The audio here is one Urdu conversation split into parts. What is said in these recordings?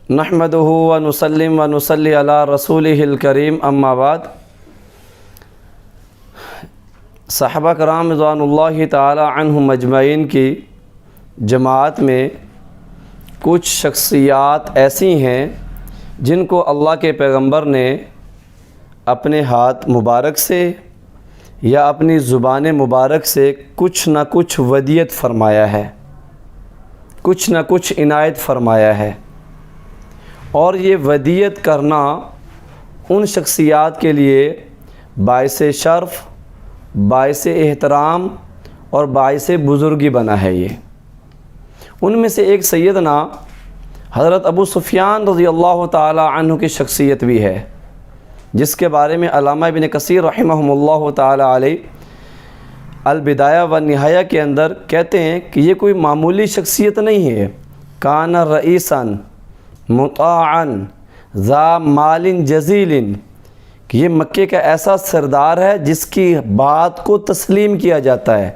نحمدہ و نسلم و نصلی علی رسولہ الکریم اما بعد۔ صحابہ کرام رضوان اللہ تعالی عنہم اجمعین کی جماعت میں کچھ شخصیات ایسی ہیں جن کو اللہ کے پیغمبر نے اپنے ہاتھ مبارک سے یا اپنی زبان مبارک سے کچھ نہ کچھ ودیت فرمایا ہے، کچھ نہ کچھ عنایت فرمایا ہے، اور یہ ودیت کرنا ان شخصیات کے لیے باعث شرف، باعث احترام اور باعث بزرگی بنا ہے۔ یہ ان میں سے ایک سیدنا حضرت ابو سفیان رضی اللہ تعالی عنہ کی شخصیت بھی ہے، جس کے بارے میں علامہ ابن کثیر رحمہ اللہ تعالی علیہ البدایہ والنہایہ کے اندر کہتے ہیں کہ یہ کوئی معمولی شخصیت نہیں ہے۔ کان رئیساً مطاعا ذا مال جزیل، کہ یہ مکے کا ایسا سردار ہے جس کی بات کو تسلیم کیا جاتا ہے،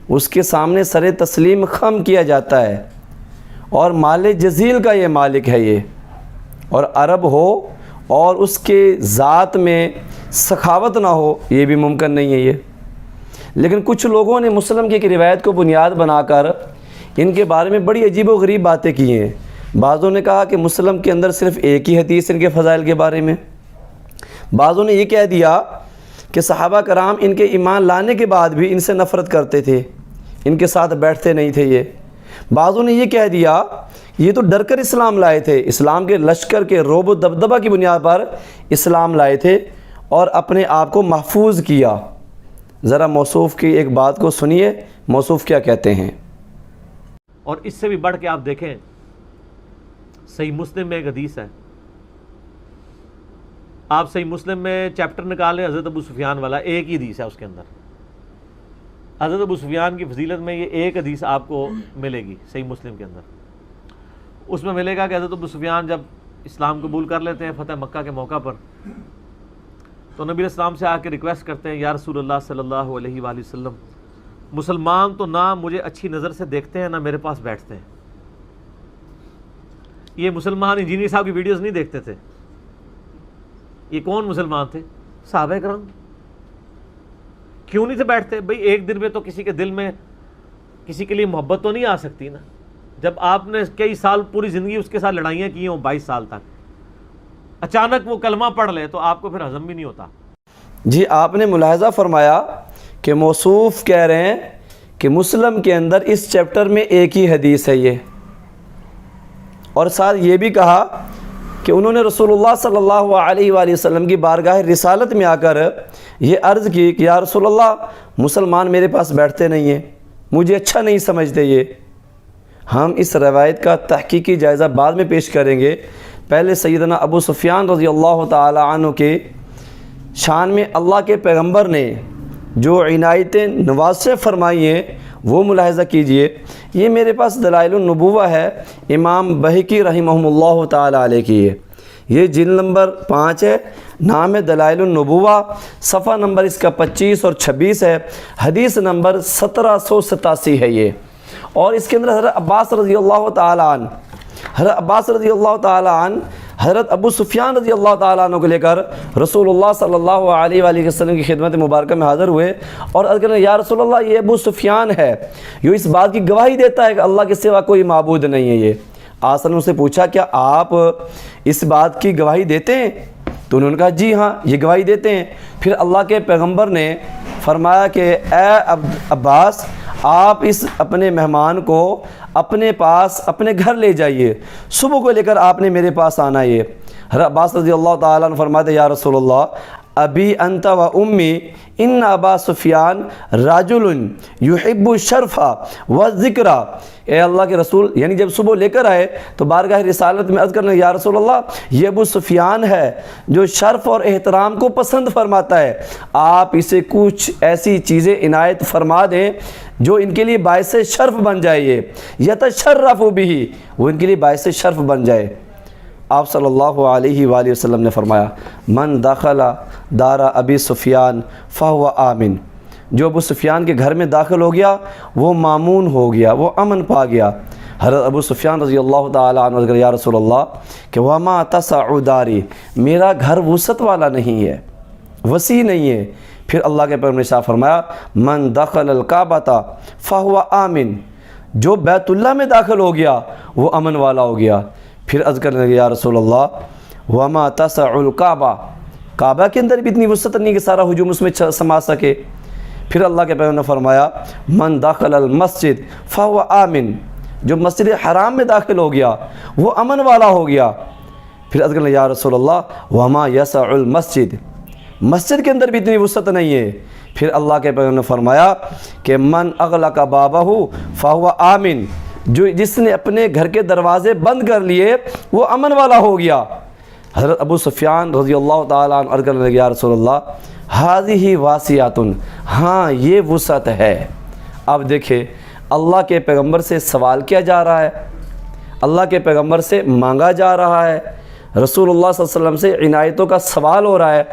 اس کے سامنے سر تسلیم خم کیا جاتا ہے، اور مال جزیل کا یہ مالک ہے یہ، اور عرب ہو اور اس کے ذات میں سخاوت نہ ہو یہ بھی ممکن نہیں ہے یہ۔ لیکن کچھ لوگوں نے مسلم کی ایک روایت کو بنیاد بنا کر ان کے بارے میں بڑی عجیب و غریب باتیں کی ہیں۔ بعضوں نے کہا کہ مسلم کے اندر صرف ایک ہی حدیث ان کے فضائل کے بارے میں، بعضوں نے یہ کہہ دیا کہ صحابہ کرام ان کے ایمان لانے کے بعد بھی ان سے نفرت کرتے تھے، ان کے ساتھ بیٹھتے نہیں تھے یہ۔ بعضوں نے یہ کہہ دیا یہ تو ڈر کر اسلام لائے تھے، اسلام کے لشکر کے رعب و دبدبہ کی بنیاد پر اسلام لائے تھے اور اپنے آپ کو محفوظ کیا۔ ذرا موصوف کی ایک بات کو سنیے، موصوف کیا کہتے ہیں۔ اور اس سے بھی بڑھ کے آپ دیکھیں، صحیح مسلم میں ایک حدیث ہے، آپ صحیح مسلم میں چیپٹر نکالیں حضرت ابو سفیان والا، ایک ہی حدیث ہے اس کے اندر۔ حضرت ابو سفیان کی فضیلت میں یہ ایک حدیث آپ کو ملے گی صحیح مسلم کے اندر۔ اس میں ملے گا کہ حضرت ابو سفیان جب اسلام قبول کر لیتے ہیں فتح مکہ کے موقع پر، تو نبی علیہ السلام سے آ کے ریکویسٹ کرتے ہیں، یا رسول اللہ صلی اللہ علیہ وآلہ وسلم، مسلمان تو نہ مجھے اچھی نظر سے دیکھتے ہیں نہ میرے پاس بیٹھتے ہیں۔ یہ مسلمان انجینئر صاحب کی ویڈیوز نہیں دیکھتے تھے، یہ کون مسلمان تھے؟ صحابہ کرام۔ کیوں نہیں تھے بیٹھتے؟ بھئی ایک دن میں تو کسی کے دل میں کسی کے لیے محبت تو نہیں آ سکتی نا، جب آپ نے کئی سال پوری زندگی اس کے ساتھ لڑائیاں کی ہوں، 22 سال تک، اچانک وہ کلمہ پڑھ لے تو آپ کو پھر ہضم بھی نہیں ہوتا۔ جی آپ نے ملاحظہ فرمایا کہ موصوف کہہ رہے ہیں کہ مسلم کے اندر اس چیپٹر میں ایک ہی حدیث ہے یہ، اور ساتھ یہ بھی کہا کہ انہوں نے رسول اللہ صلی اللہ علیہ وآلہ وسلم کی بارگاہ رسالت میں آ کر یہ عرض کی کہ یا رسول اللہ مسلمان میرے پاس بیٹھتے نہیں ہیں، مجھے اچھا نہیں سمجھتے یہ۔ ہم اس روایت کا تحقیقی جائزہ بعد میں پیش کریں گے، پہلے سیدنا ابو سفیان رضی اللہ تعالی عنہ کے شان میں اللہ کے پیغمبر نے جو عنایتیں نوازشیں فرمائی ہیں وہ ملاحظہ کیجئے۔ یہ میرے پاس دلائل النبوہ ہے، امام بہقی رحمہ اللہ تعالی علیہ کی ہے، یہ جلد نمبر 5 ہے، نام ہے دلائل النبوہ، صفحہ نمبر اس کا 25 اور 26 ہے، حدیث نمبر 1787 ہے یہ۔ اور اس کے اندر حضرت عباس رضی اللہ تعالی عنہ، حضرت عباس رضی اللہ تعالی عنہ حضرت ابو سفیان رضی اللہ تعالیٰ عنہ کو لے کر رسول اللہ صلی اللہ علیہ وآلہ وسلم کی خدمت مبارکہ میں حاضر ہوئے اور عرض کریں یا رسول اللہ یہ ابو سفیان ہے، یہ اس بات کی گواہی دیتا ہے کہ اللہ کے سوا کوئی معبود نہیں ہے یہ۔ آسن نے اسے پوچھا کیا آپ اس بات کی گواہی دیتے ہیں؟ تو انہوں نے کہا جی ہاں یہ گواہی دیتے ہیں۔ پھر اللہ کے پیغمبر نے فرمایا کہ اے عباس آپ اس اپنے مہمان کو اپنے پاس اپنے گھر لے جائیے، صبح کو لے کر آپ نے میرے پاس آنا ہے۔ حضرت عباس رضی اللہ تعالیٰ عنہ فرماتے یا رسول اللہ ابی انت و امی ان ابا سفیان رجل یحب الشرف والذکر، اے اللہ کے رسول، یعنی جب صبح لے کر آئے تو بارگاہ رسالت میں عرض کرنے یا رسول اللہ یہ ابو سفیان ہے جو شرف اور احترام کو پسند فرماتا ہے، آپ اسے کچھ ایسی چیزیں عنایت فرما دیں جو ان کے لیے باعث شرف بن جائے، یہ یتشرف بہ، وہ ان کے لیے باعث شرف بن جائے۔ آپ صلی اللہ علیہ وآلہ وسلم نے فرمایا من دخل دار ابی سفیان فہو آمن، جو ابو سفیان کے گھر میں داخل ہو گیا وہ مامون ہو گیا، وہ امن پا گیا۔ حضرت ابو سفیان رضی اللہ تعالیٰ عنہ نے کہا یا رسول اللہ کہ وما تسع داری، میرا گھر وسعت والا نہیں ہے، وسیع نہیں ہے۔ پھر اللہ کے پیغمبر نے ارشاد فرمایا من دخل الکعبۃ فہو آمن، جو بیت اللہ میں داخل ہو گیا وہ امن والا ہو گیا۔ پھر عرض کرنے لگے یا رسول اللہ وما تسع الکعبہ، کعبہ کے اندر بھی اتنی وسعت نہیں کہ سارا ہجوم اس میں سما سکے۔ پھر اللہ کے پیغمبر نے فرمایا من دخل المسجد فہو آمن، جو مسجد حرام میں داخل ہو گیا وہ امن والا ہو گیا۔ پھر عرض کرنے یا رسول اللہ وما یسع المسجد، مسجد کے اندر بھی اتنی وسعت نہیں ہے۔ پھر اللہ کے پیغمبر نے فرمایا کہ من اغلق بابہ فہو آمن، جس نے اپنے گھر کے دروازے بند کر لیے وہ امن والا ہو گیا۔ حضرت ابو سفیان رضی اللہ تعالیٰ عنہ عرض کرنے لگے یا رسول اللہ ہذہ واسعۃ، ہاں یہ وسعت ہے۔ اب دیکھیں اللہ کے پیغمبر سے سوال کیا جا رہا ہے، اللہ کے پیغمبر سے مانگا جا رہا ہے، رسول اللہ صلی اللہ علیہ وسلم سے عنایتوں کا سوال ہو رہا ہے،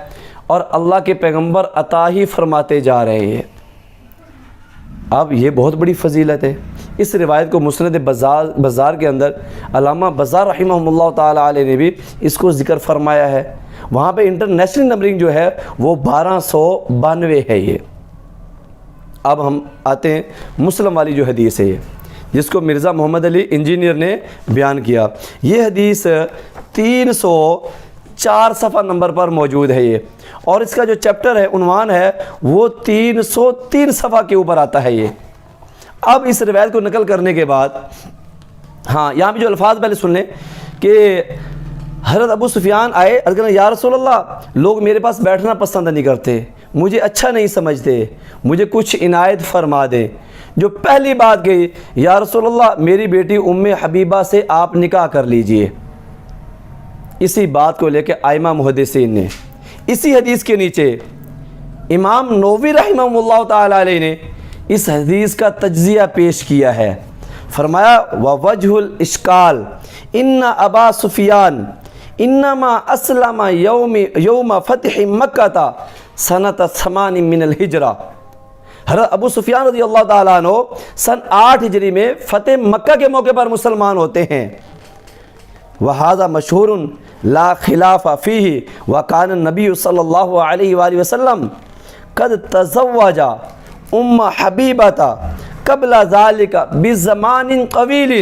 اور اللہ کے پیغمبر عطا ہی فرماتے جا رہے ہیں۔ اب یہ بہت بڑی فضیلت ہے۔ اس روایت کو مسند بزار کے اندر علامہ بزار رحمہ اللہ تعالیٰ علیہ نے بھی اس کو ذکر فرمایا ہے۔ وہاں پہ انٹرنیشنل نمبرنگ جو ہے وہ 1292 ہے۔ یہ اب ہم آتے ہیں مسلم والی جو حدیث ہے جس کو مرزا محمد علی انجینئر نے بیان کیا۔ یہ حدیث 304 صفحہ نمبر پر موجود ہے یہ، اور اس کا جو چیپٹر ہے عنوان ہے وہ 303 صفحہ کے اوپر آتا ہے یہ۔ اب اس روایت کو نقل کرنے کے بعد ہاں یہاں پہ جو الفاظ پہلے سن لیں کہ حضرت ابو سفیان آئے عرض کرنے یا رسول اللہ لوگ میرے پاس بیٹھنا پسند نہیں کرتے، مجھے اچھا نہیں سمجھتے، مجھے کچھ عنایت فرما دیں۔ جو پہلی بات کہی یا رسول اللہ میری بیٹی ام حبیبہ سے آپ نکاح کر لیجئے۔ اسی بات کو لے کے ائمہ محدثین نے اسی حدیث کے نیچے امام نووی رحمہ اللہ تعالیٰ علیہ نے اس حدیث کا تجزیہ پیش کیا ہے۔ فرمایا ووجہ الاشکال ان ابا سفیان انما اسلم یوم فتح مکہ سنۃ 8 من الہجرہ، حضرت ابو سفیان رضی اللہ تعالیٰ عنہ سن 8 ہجری میں فتح مکہ کے موقع پر مسلمان ہوتے ہیں۔ وہذا مشہور لا خلاف فیہ وکان النبی صلی اللہ علیہ وآلہ وسلم قد تزوج ام حبیبۃ قبل ذالک بزمان قویل۔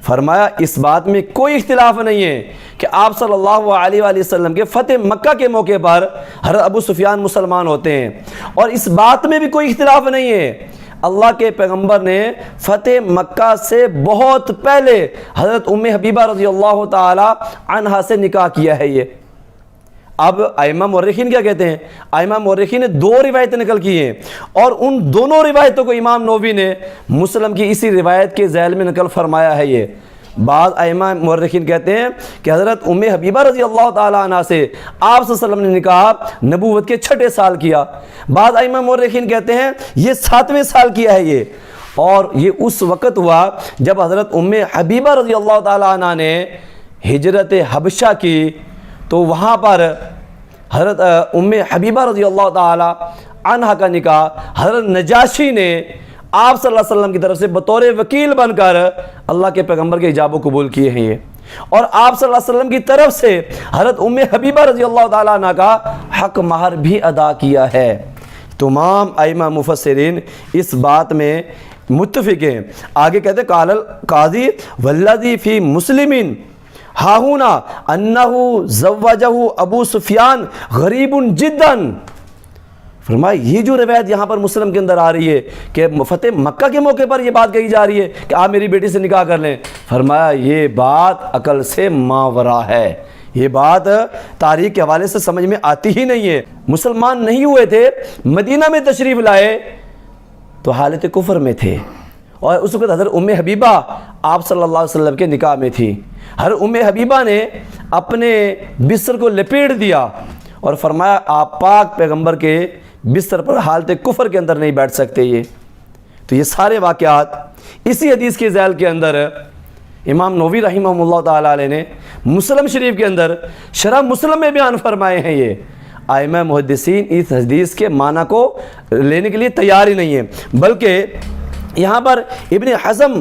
فرمایا اس بات میں کوئی اختلاف نہیں ہے کہ آپ صلی اللہ علیہ وآلہ وسلم کے فتح مکہ کے موقع پر حضرت ابو سفیان مسلمان ہوتے ہیں، اور اس بات میں بھی کوئی اختلاف نہیں ہے اللہ کے پیغمبر نے فتح مکہ سے بہت پہلے حضرت ام حبیبہ رضی اللہ تعالی عنہا سے نکاح کیا ہے یہ۔ اب ائمہ مورخین کیا کہتے ہیں؟ ائمہ مورخین نے 2 روایتیں نقل کی ہیں، اور ان دونوں روایتوں کو امام نووی نے مسلم کی اسی روایت کے ذیل میں نقل فرمایا ہے یہ۔ بعض ائمہ مورخین کہتے ہیں کہ حضرت ام حبیبہ رضی اللہ تعالیٰ عنہ سے آپ صلی اللہ علیہ وسلم نے نکاح نبوت کے 6 سال کیا۔ بعض ائمہ مورخین کہتے ہیں یہ 7ویں سال کیا ہے یہ، اور یہ اس وقت ہوا جب حضرت ام حبیبہ رضی اللہ تعالیٰ عنہ نے ہجرت حبشہ کی، تو وہاں پر حضرت ام حبیبہ رضی اللہ تعالیٰ عنہ کا نکاح حضرت نجاشی نے آپ صلی اللہ علیہ وسلم کی طرف سے بطور وکیل بن کر اللہ کے پیغمبر کے ایجاب و قبول کیے ہیں یہ، اور آپ صلی اللہ علیہ وسلم کی طرف سے حضرت ام حبیبہ رضی اللہ تعالیٰ عنہ کا حق مہر بھی ادا کیا ہے۔ تمام ائمہ مفسرین اس بات میں متفق ہیں۔ آگے کہتے قال القاضی والذی فی مسلم ہاہونا انہ زوجہ ابو سفیان غریب جدا۔ فرمایا یہ جو روایت یہاں پر مسلم کے اندر آ رہی ہے کہ فتح مکہ کے موقع پر یہ بات کہی جا رہی ہے کہ آپ میری بیٹی سے نکاح کر لیں، فرمایا یہ بات عقل سے ماورا ہے، یہ بات تاریخ کے حوالے سے سمجھ میں آتی ہی نہیں ہے۔ مسلمان نہیں ہوئے تھے، مدینہ میں تشریف لائے تو حالت کفر میں تھے، اور اس وقت حضرت ام حبیبہ آپ صلی اللہ علیہ وسلم کے نکاح میں تھی۔ حضرت ام حبیبہ نے اپنے بستر کو لپیٹ دیا اور فرمایا آپ پاک پیغمبر کے بستر پر حالت کفر کے اندر نہیں بیٹھ سکتے یہ۔ تو یہ سارے واقعات اسی حدیث کے ذیل کے اندر امام نووی رحمہ اللہ تعالیٰ علیہ نے مسلم شریف کے اندر شرح مسلم میں بیان فرمائے ہیں یہ۔ ائمہ محدثین اس حدیث کے معنی کو لینے کے لیے تیار ہی نہیں ہیں، بلکہ یہاں پر ابن حزم